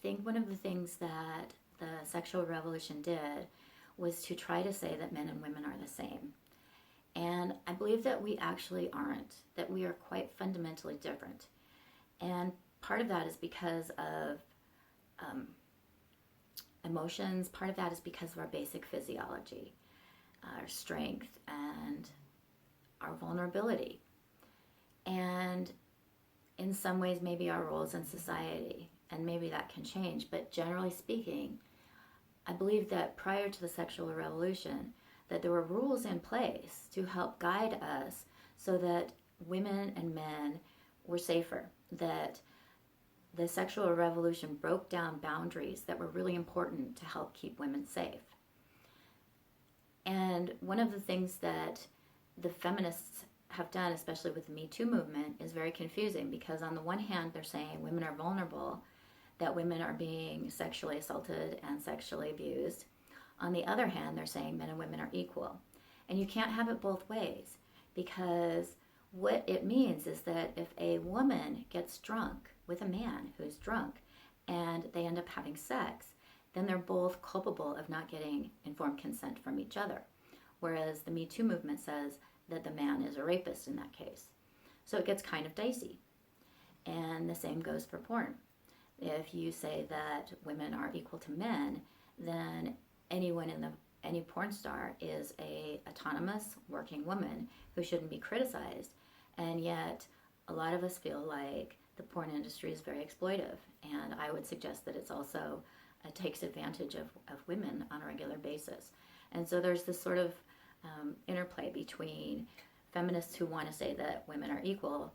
think one of the things that the sexual revolution did was to try to say that men and women are the same. And I believe that we actually aren't, that we are quite fundamentally different. And part of that is because of emotions, part of that is because of our basic physiology, our strength, and our vulnerability. And in some ways, maybe our roles in society, and maybe that can change. But generally speaking, I believe that prior to the sexual revolution, that there were rules in place to help guide us so that women and men were safer, that the sexual revolution broke down boundaries that were really important to help keep women safe. And one of the things that the feminists have done, especially with the Me Too movement, is very confusing, because on the one hand, they're saying women are vulnerable, that women are being sexually assaulted and sexually abused. On the other hand, they're saying men and women are equal. And you can't have it both ways, because what it means is that if a woman gets drunk with a man who's drunk and they end up having sex, then they're both culpable of not getting informed consent from each other. Whereas the Me Too movement says that the man is a rapist in that case. So it gets kind of dicey. And the same goes for porn. If you say that women are equal to men, then any porn star is a autonomous working woman who shouldn't be criticized. And yet a lot of us feel like the porn industry is very exploitive, and I would suggest that it's also takes advantage of women on a regular basis. And so there's this sort of interplay between feminists who want to say that women are equal,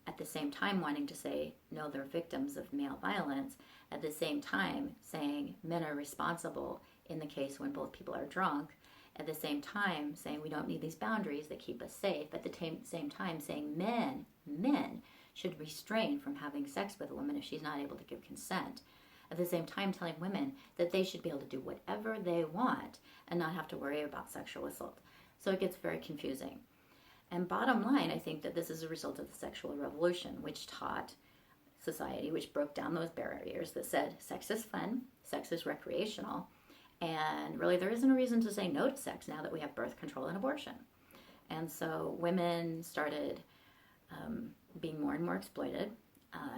at the same time wanting to say no, they're victims of male violence, at the same time saying men are responsible in the case when both people are drunk, at the same time saying we don't need these boundaries that keep us safe, at the same time saying men should restrain from having sex with a woman if she's not able to give consent, at the same time telling women that they should be able to do whatever they want and not have to worry about sexual assault. So it gets very confusing. And bottom line, I think that this is a result of the sexual revolution, which taught society, which broke down those barriers that said sex is fun, sex is recreational, and really there isn't a reason to say no to sex now that we have birth control and abortion. And so women started being more and more exploited,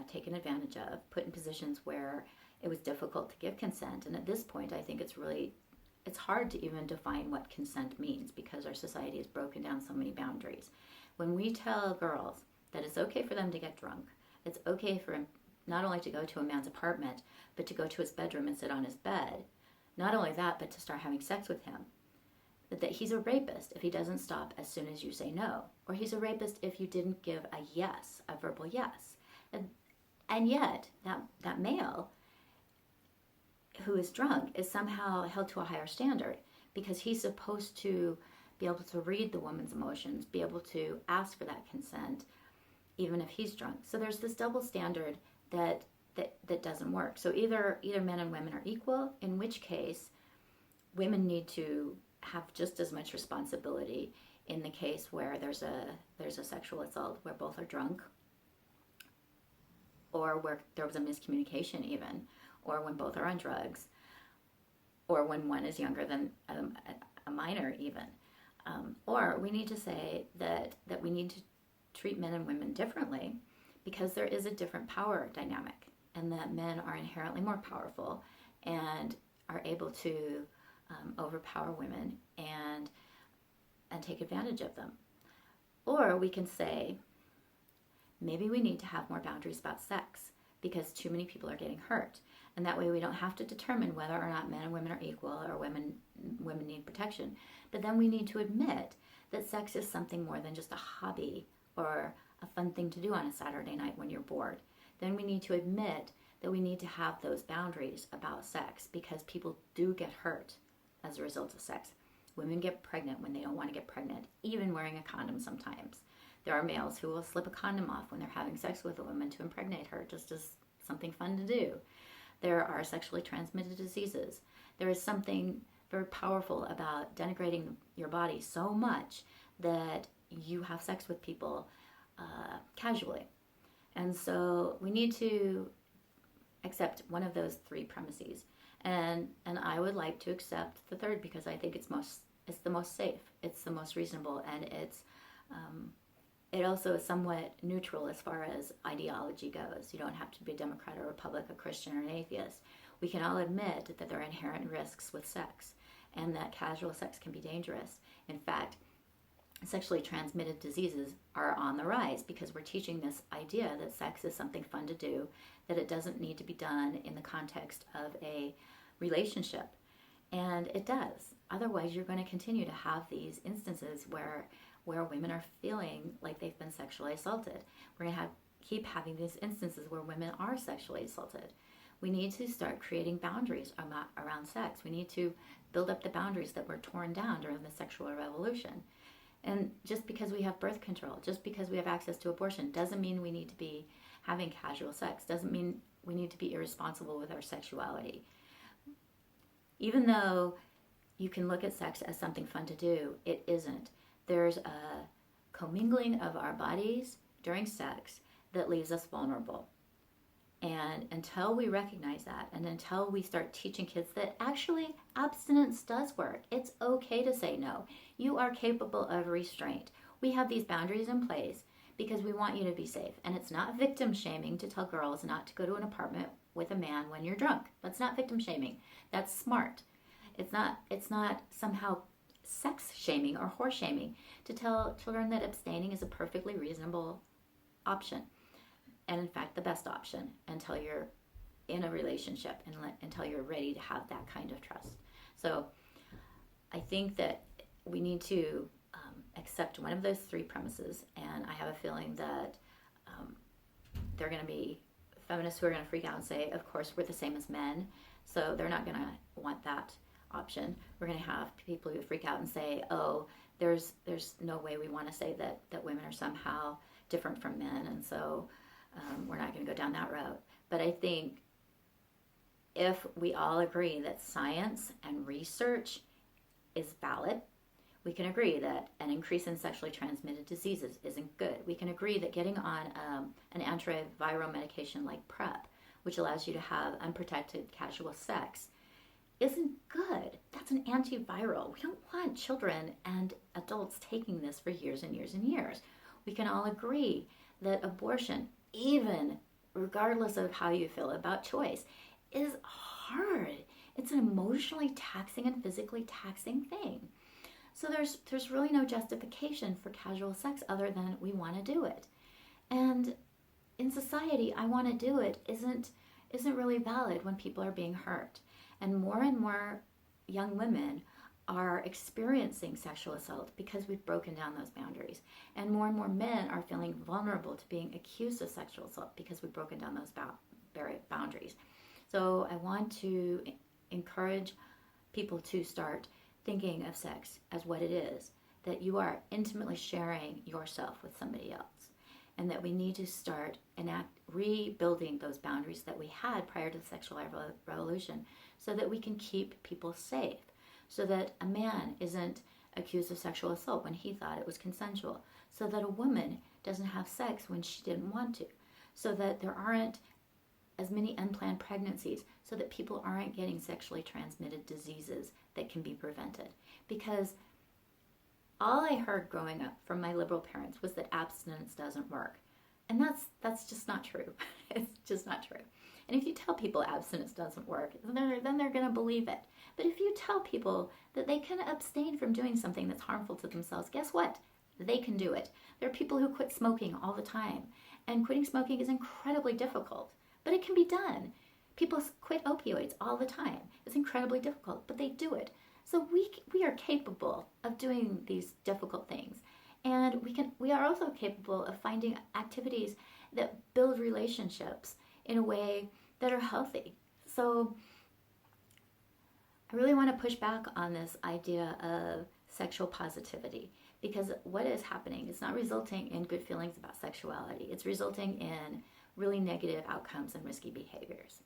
taken advantage of, put in positions where it was difficult to give consent. And at this point, I think it's hard to even define what consent means, because our society has broken down so many boundaries. When we tell girls that it's okay for them to get drunk, it's okay for him not only to go to a man's apartment, but to go to his bedroom and sit on his bed. Not only that, but to start having sex with him. That he's a rapist if he doesn't stop as soon as you say no. Or he's a rapist if you didn't give a yes, a verbal yes. And yet, that male who is drunk is somehow held to a higher standard, because he's supposed to be able to read the woman's emotions, be able to ask for that consent, even if he's drunk. So there's this double standard that doesn't work. So either men and women are equal, in which case women need to have just as much responsibility in the case where there's a sexual assault where both are drunk, or where there was a miscommunication even, or when both are on drugs, or when one is younger than a minor even. Or we need to say that we need to treat men and women differently, because there is a different power dynamic, and that men are inherently more powerful and are able to overpower women and take advantage of them. Or we can say, maybe we need to have more boundaries about sex, because too many people are getting hurt. And that way we don't have to determine whether or not men and women are equal, or women need protection. But then we need to admit that sex is something more than just a hobby or a fun thing to do on a Saturday night when you're bored. Then we need to admit that we need to have those boundaries about sex, because people do get hurt as a result of sex. Women get pregnant when they don't want to get pregnant, even wearing a condom sometimes. There are males who will slip a condom off when they're having sex with a woman to impregnate her, just as something fun to do. There are sexually transmitted diseases. There is something very powerful about denigrating your body so much that you have sex with people casually. And so we need to accept one of those three premises. And I would like to accept the third because I think it's the most safe, it's the most reasonable, and it also is somewhat neutral as far as ideology goes. You don't have to be a Democrat or Republican, a Christian or an atheist. We can all admit that there are inherent risks with sex and that casual sex can be dangerous. In fact, sexually transmitted diseases are on the rise because we're teaching this idea that sex is something fun to do, that it doesn't need to be done in the context of a relationship. And it does. Otherwise, you're going to continue to have these instances where women are feeling like they've been sexually assaulted. We're going to keep having these instances where women are sexually assaulted. We need to start creating boundaries around sex. We need to build up the boundaries that were torn down during the sexual revolution. And just because we have birth control, just because we have access to abortion, doesn't mean we need to be having casual sex, doesn't mean we need to be irresponsible with our sexuality. Even though you can look at sex as something fun to do, it isn't. There's a commingling of our bodies during sex that leaves us vulnerable. And until we recognize that, and until we start teaching kids that actually abstinence does work, it's okay to say no. You are capable of restraint. We have these boundaries in place because we want you to be safe. And it's not victim shaming to tell girls not to go to an apartment with a man when you're drunk. That's not victim shaming. That's smart. It's not somehow sex shaming or whore shaming to tell children that abstaining is a perfectly reasonable option. And in fact, the best option until you're in a relationship and until you're ready to have that kind of trust. So I think that we need to accept one of those three premises, and I have a feeling that there are going to be feminists who are going to freak out and say, of course, we're the same as men, so they're not going to want that option. We're going to have people who freak out and say, oh, there's no way we want to say that women are somehow different from men, and so we're not going to go down that road. But I think if we all agree that science and research is valid, we can agree that an increase in sexually transmitted diseases isn't good. We can agree that getting on an antiviral medication like PrEP, which allows you to have unprotected casual sex, isn't good. That's an antiviral. We don't want children and adults taking this for years and years and years. We can all agree that abortion, even regardless of how you feel about choice, is hard. It's an emotionally taxing and physically taxing thing. So there's really no justification for casual sex other than we want to do it. And in society, I want to do it isn't really valid when people are being hurt. And more young women are experiencing sexual assault because we've broken down those boundaries. And more men are feeling vulnerable to being accused of sexual assault because we've broken down those boundaries. So I want to encourage people to start thinking of sex as what it is, that you are intimately sharing yourself with somebody else, and that we need to start rebuilding those boundaries that we had prior to the sexual revolution so that we can keep people safe, so that a man isn't accused of sexual assault when he thought it was consensual, so that a woman doesn't have sex when she didn't want to, so that there aren't as many unplanned pregnancies, so that people aren't getting sexually transmitted diseases that can be prevented. Because all I heard growing up from my liberal parents was that abstinence doesn't work. And that's just not true. It's just not true. And if you tell people abstinence doesn't work, then they're going to believe it. But if you tell people that they can abstain from doing something that's harmful to themselves, guess what? They can do it. There are people who quit smoking all the time. And quitting smoking is incredibly difficult. But it can be done. People quit opioids all the time. It's incredibly difficult, but they do it. So we are capable of doing these difficult things. And we are also capable of finding activities that build relationships in a way that are healthy. So I really want to push back on this idea of sexual positivity, because what is happening is not resulting in good feelings about sexuality. It's resulting in really negative outcomes and risky behaviors.